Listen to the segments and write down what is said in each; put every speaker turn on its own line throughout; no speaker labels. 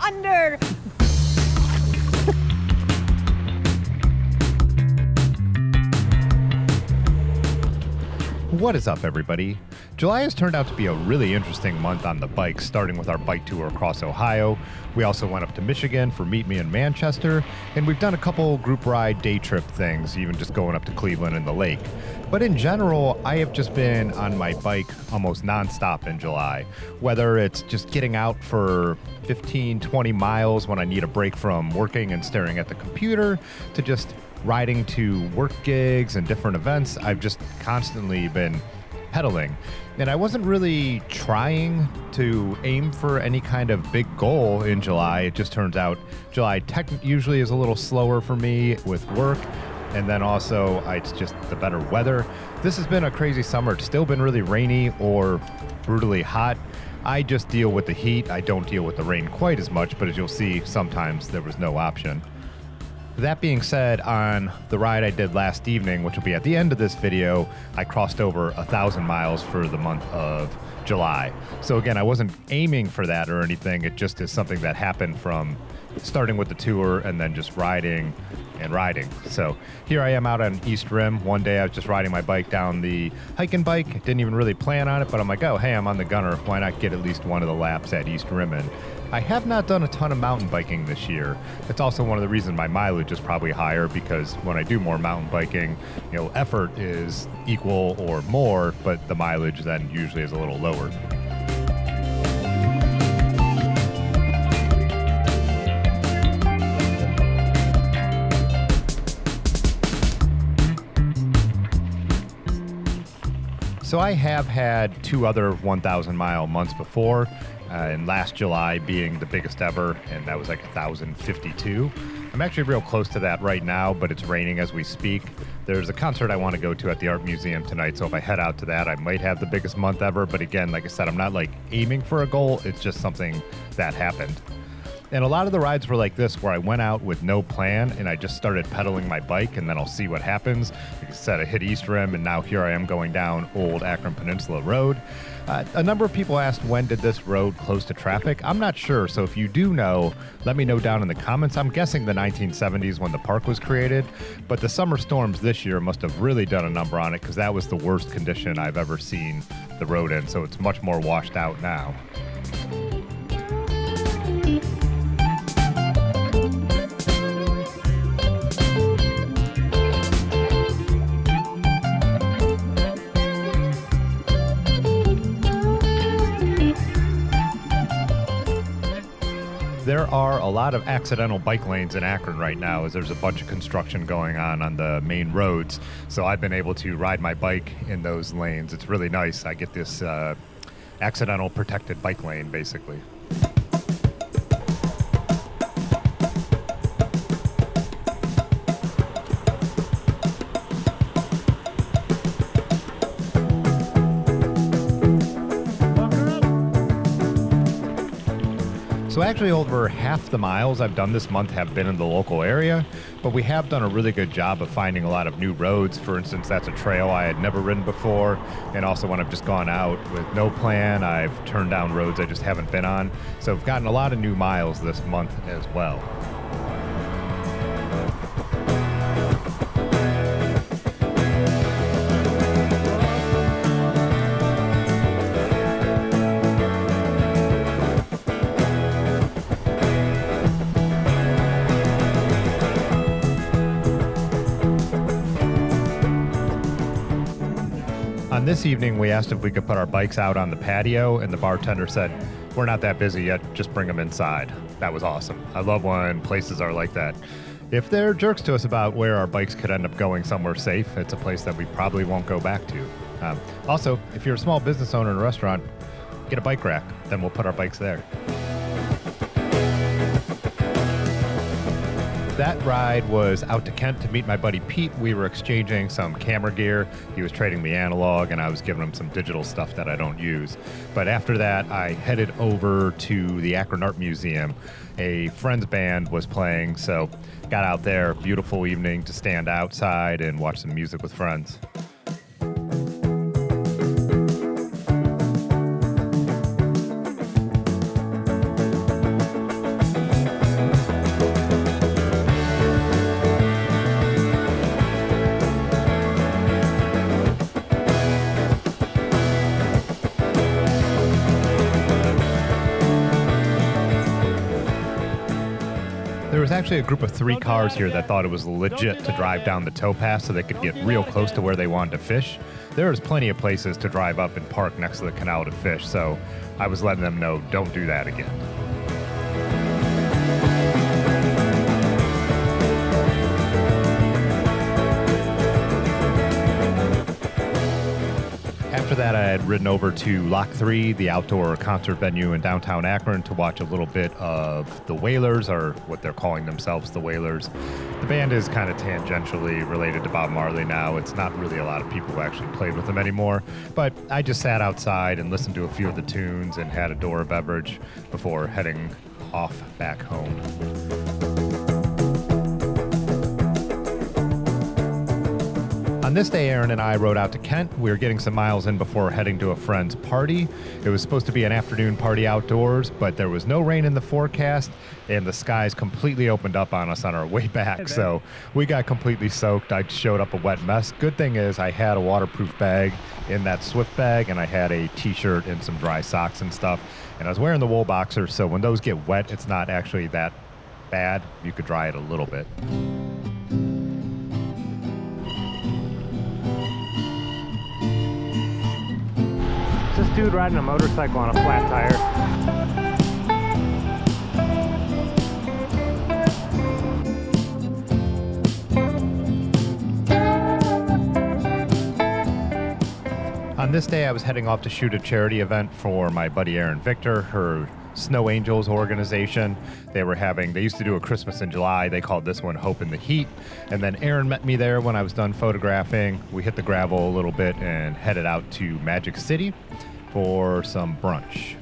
under.
What is up, everybody? July has turned out to be a really interesting month on the bike, starting with our bike tour across Ohio. We also went up to Michigan for Meet Me in Manchester, and we've done a couple group ride day trip things, even just going up to Cleveland and the lake. But in general, I have just been on my bike almost nonstop in July, whether it's just getting out for 15, 20 miles when I need a break from working and staring at the computer, to just riding to work gigs and different events. I've just constantly been pedaling. And I wasn't really trying to aim for any kind of big goal in July. It just turns out July usually is a little slower for me with work. And then also it's just the better weather. This has been a crazy summer. It's still been really rainy or brutally hot. I just deal with the heat. I don't deal with the rain quite as much, but as you'll see, sometimes there was no option. That being said, on the ride I did last evening, which will be at the end of this video, I crossed over 1,000 miles for the month of July. So again, I wasn't aiming for that or anything. It just is something that happened from starting with the tour and then just riding and riding. So here I am out on East Rim. One day I was just riding my bike down the hiking bike. Didn't even really plan on it, but I'm like, oh, hey, I'm on the Gunnar. Why not get at least one of the laps at East Rim? And I have not done a ton of mountain biking this year. It's also one of the reasons my mileage is probably higher, because when I do more mountain biking, effort is equal or more, but the mileage then usually is a little lower. So I have had two other 1,000 mile months before, and last July being the biggest ever, and that was like 1,052. I'm actually real close to that right now, but it's raining as we speak. There's a concert I want to go to at the Art Museum tonight, so if I head out to that, I might have the biggest month ever. But again, like I said, I'm not like aiming for a goal. It's just something that happened. And a lot of the rides were like this, where I went out with no plan and I just started pedaling my bike, and then I'll see what happens. Like I said, I hit East Rim, and now here I am going down Old Akron Peninsula Road. A number of people asked, when did this road close to traffic? I'm not sure, so if you do know, let me know down in the comments. I'm guessing the 1970s when the park was created, but the summer storms this year must have really done a number on it, because that was the worst condition I've ever seen the road in, so it's much more washed out now. There are a lot of accidental bike lanes in Akron right now, as there's a bunch of construction going on the main roads. So I've been able to ride my bike in those lanes. It's really nice. I get this accidental protected bike lane, basically. So actually over half the miles I've done this month have been in the local area, but we have done a really good job of finding a lot of new roads. For instance, that's a trail I had never ridden before, and also when I've just gone out with no plan, I've turned down roads I just haven't been on. So I've gotten a lot of new miles this month as well. On this evening, we asked if we could put our bikes out on the patio, and the bartender said, "We're not that busy yet, just bring them inside." That was awesome. I love when places are like that. If they're jerks to us about where our bikes could end up going somewhere safe, it's a place that we probably won't go back to. Also, if you're a small business owner in a restaurant, get a bike rack, then we'll put our bikes there. That ride was out to Kent to meet my buddy Pete. We were exchanging some camera gear. He was trading me analog, and I was giving him some digital stuff that I don't use. But after that, I headed over to the Akron Art Museum. A friend's band was playing, so got out there. Beautiful evening to stand outside and watch some music with friends. was actually a group of 3 cars here that thought it was legit to drive down the towpath so they could get real close to where they wanted to fish. There is plenty of places to drive up and park next to the canal to fish, so I was letting them know, don't do that again. After that, I had ridden over to Lock 3, the outdoor concert venue in downtown Akron, to watch a little bit of the Wailers, or what they're calling themselves, the Wailers. The band is kind of tangentially related to Bob Marley now. It's not really a lot of people who actually played with them anymore. But I just sat outside and listened to a few of the tunes and had a door beverage before heading off back home. On this day, Aaron and I rode out to Kent. We were getting some miles in before heading to a friend's party. It was supposed to be an afternoon party outdoors, but there was no rain in the forecast, and the skies completely opened up on us on our way back. So we got completely soaked. I showed up a wet mess. Good thing is I had a waterproof bag in that Swift bag, and I had a t-shirt and some dry socks and stuff. And I was wearing the wool boxers, so when those get wet, it's not actually that bad. You could dry it a little bit. This dude riding a motorcycle on a flat tire. On this day, I was heading off to shoot a charity event for my buddy Erin Victor, her Snow Angels organization. They used to do a Christmas in July. They called this one Hope in the Heat. And then Aaron met me there when I was done photographing. We hit the gravel a little bit and headed out to Magic City for some brunch.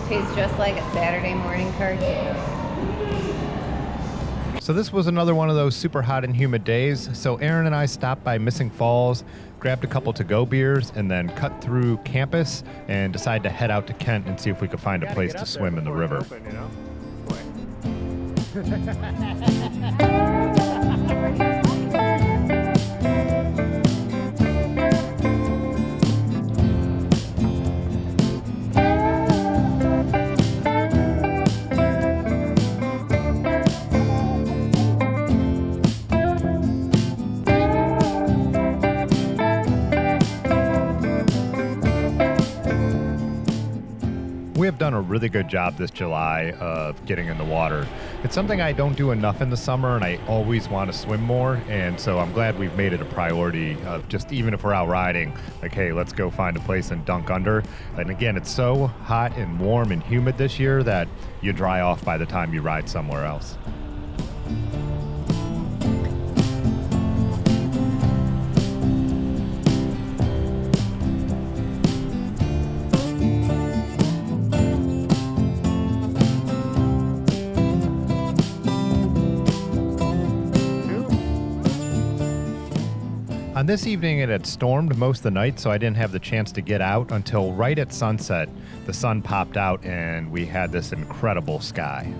Tastes just like a Saturday morning cartoon.
So this was another one of those super hot and humid days. So Aaron and I stopped by Missing Falls, grabbed a couple to-go beers, and then cut through campus and decided to head out to Kent and see if we could find a place to swim in the river. We have done a really good job this July of getting in the water. It's something I don't do enough in the summer, and I always want to swim more, and so I'm glad we've made it a priority of just, even if we're out riding, like, hey, let's go find a place and dunk under. And again, it's so hot and warm and humid this year that you dry off by the time you ride somewhere else. On this evening, it had stormed most of the night, so I didn't have the chance to get out until right at sunset. The sun popped out, and we had this incredible sky.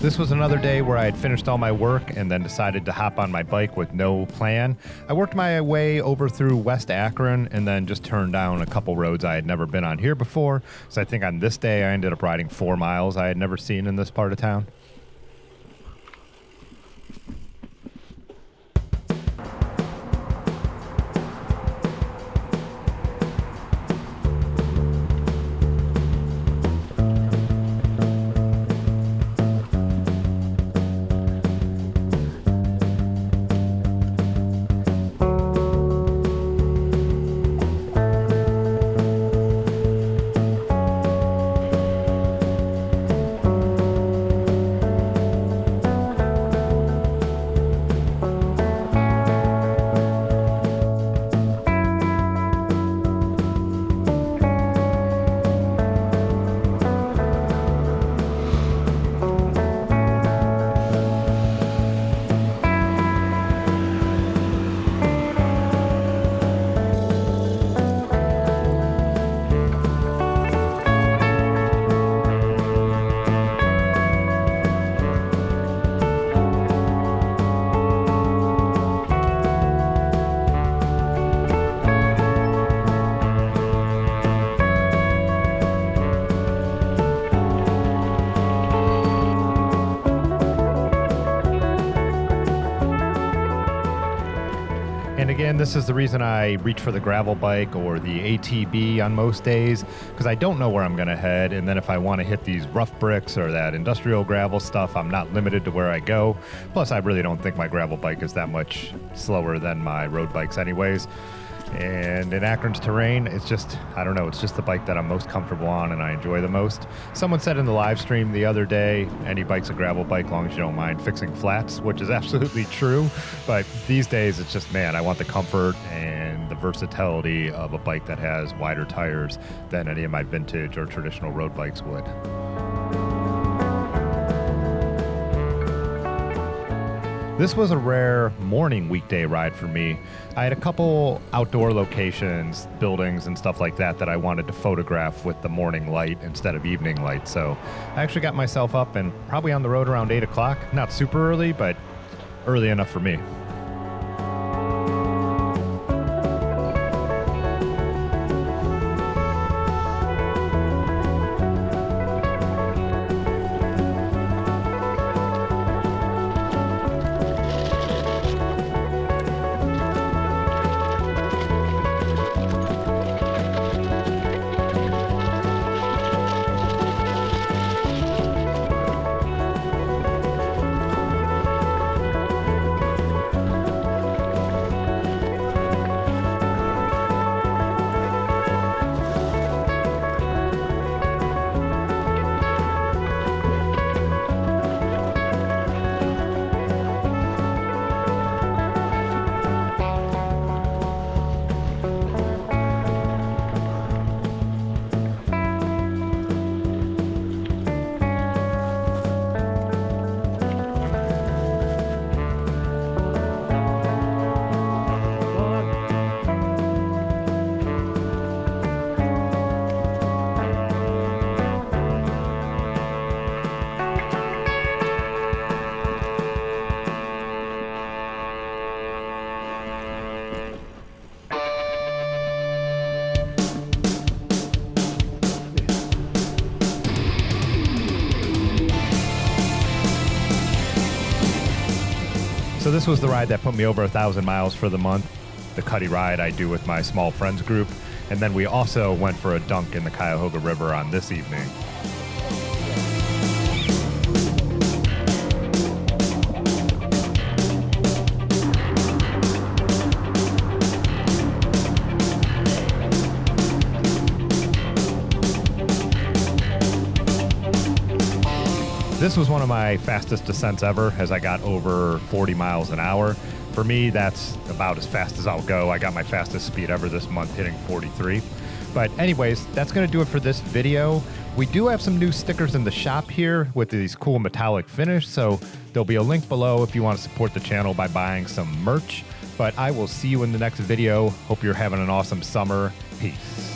This was another day where I had finished all my work and then decided to hop on my bike with no plan. I worked my way over through West Akron and then just turned down a couple roads I had never been on here before. So I think on this day I ended up riding 4 miles I had never seen in this part of town. again, this is the reason I reach for the gravel bike or the ATB on most days, because I don't know where I'm going to head. And then if I want to hit these rough bricks or that industrial gravel stuff, I'm not limited to where I go. Plus, I really don't think my gravel bike is that much slower than my road bikes anyways. And in Akron's terrain, it's just, I don't know, it's just the bike that I'm most comfortable on and I enjoy the most. Someone said in the live stream the other day, any bike's a gravel bike long as you don't mind fixing flats, which is absolutely true. But these days, it's just, man, I want the comfort and the versatility of a bike that has wider tires than any of my vintage or traditional road bikes would. This was a rare morning weekday ride for me. I had a couple outdoor locations, buildings and stuff like that I wanted to photograph with the morning light instead of evening light. So I actually got myself up and probably on the road around 8 o'clock. Not super early, but early enough for me. So this was the ride that put me over 1,000 miles for the month, the Cuddy ride I do with my small friends group. And then we also went for a dunk in the Cuyahoga River on this evening. This was one of my fastest descents ever as I got over 40 miles an hour. For me, that's about as fast as I'll go. I got my fastest speed ever this month, hitting 43. But anyways, that's going to do it for this video. We do have some new stickers in the shop here with these cool metallic finish, so there'll be a link below if you want to support the channel by buying some merch. But I will see you in the next video. Hope you're having an awesome summer. Peace.